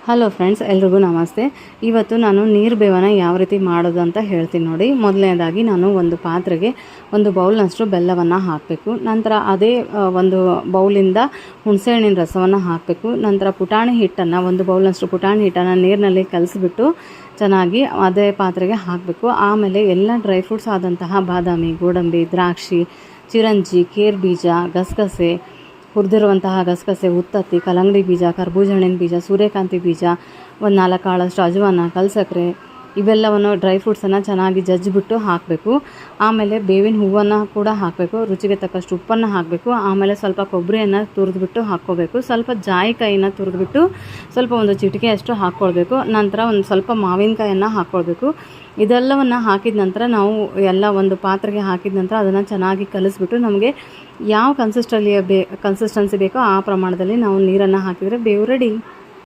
Hello friends, ಎಲ್ರಿಗೂ ನಮಸ್ತೆ. ಇವತ್ತು ನಾನು ನೀರು ಬೇವನ ಯಾವ ರೀತಿ ಮಾಡೋದು ಅಂತ ಹೇಳ್ತೀನಿ ನೋಡಿ. ಮೊದಲನೇದಾಗಿ ನಾನು ಒಂದು ಪಾತ್ರೆಗೆ ಒಂದು ಬೌಲ್ನಷ್ಟು ಬೆಲ್ಲವನ್ನು ಹಾಕಬೇಕು. ನಂತರ ಅದೇ ಒಂದು ಬೌಲಿಂದ ಹುಣಸೆಹಣ್ಣಿನ ರಸವನ್ನು ಹಾಕಬೇಕು. ನಂತರ ಪುಟಾಣಿ ಹಿಟ್ಟನ್ನು, ಒಂದು ಬೌಲ್ನಷ್ಟು ಪುಟಾಣಿ ಹಿಟ್ಟನ್ನು ನೀರಿನಲ್ಲಿ ಕಲಸಿಬಿಟ್ಟು ಚೆನ್ನಾಗಿ ಅದೇ ಪಾತ್ರೆಗೆ ಹಾಕಬೇಕು. ಆಮೇಲೆ ಎಲ್ಲ ಡ್ರೈ ಫ್ರೂಟ್ಸ್ ಆದಂತಹ ಬಾದಾಮಿ, ಗೋಡಂಬಿ, ದ್ರಾಕ್ಷಿ, ಚಿರಂಜಿ, ಕೇರ್ ಬೀಜ, ಗಸಗಸೆ, ಹುರಿದಿರುವಂತಹ ಗಸಗಸೆ, ಉತ್ತತ್ತಿ, ಕಲ್ಲಂಗಡಿ ಬೀಜ, ಕರ್ಬೂಜ ಹಣ್ಣಿನ ಬೀಜ, ಸೂರ್ಯಕಾಂತಿ ಬೀಜ, ಒಂದು 4 ಕಾಳಷ್ಟು ಅಜವಾನ, ಕಲ್ಸಕ್ಕರೆ, ಇವೆಲ್ಲವನ್ನು ಡ್ರೈ ಫ್ರೂಟ್ಸನ್ನು ಚೆನ್ನಾಗಿ ಜಜ್ಜಿಬಿಟ್ಟು ಹಾಕಬೇಕು. ಆಮೇಲೆ ಬೇವಿನ ಹೂವನ್ನು ಕೂಡ ಹಾಕಬೇಕು. ರುಚಿಗೆ ತಕ್ಕಷ್ಟು ಉಪ್ಪನ್ನು ಹಾಕಬೇಕು. ಆಮೇಲೆ ಸ್ವಲ್ಪ ಕೊಬ್ಬರಿಯನ್ನು ತುರಿದ್ಬಿಟ್ಟು ಹಾಕ್ಕೋಬೇಕು. ಸ್ವಲ್ಪ ಜಾಯಿಕಾಯಿನ ತುರಿದ್ಬಿಟ್ಟು ಸ್ವಲ್ಪ ಒಂದು ಚಿಟಿಕೆಯಷ್ಟು ಹಾಕ್ಕೊಳ್ಬೇಕು. ನಂತರ ಒಂದು ಸ್ವಲ್ಪ ಮಾವಿನಕಾಯನ್ನು ಹಾಕ್ಕೊಳ್ಬೇಕು. ಇದೆಲ್ಲವನ್ನು ಹಾಕಿದ ನಂತರ ನಾವು ಎಲ್ಲ ಒಂದು ಪಾತ್ರೆಗೆ ಹಾಕಿದ ನಂತರ ಅದನ್ನು ಚೆನ್ನಾಗಿ ಕಲಿಸ್ಬಿಟ್ಟು ನಮಗೆ ಯಾವ ಕನ್ಸಿಸ್ಟೆನ್ಸಿ ಬೇಕೋ ಆ ಪ್ರಮಾಣದಲ್ಲಿ ನಾವು ನೀರನ್ನು ಹಾಕಿದರೆ ಬೇವು ರೆಡಿ.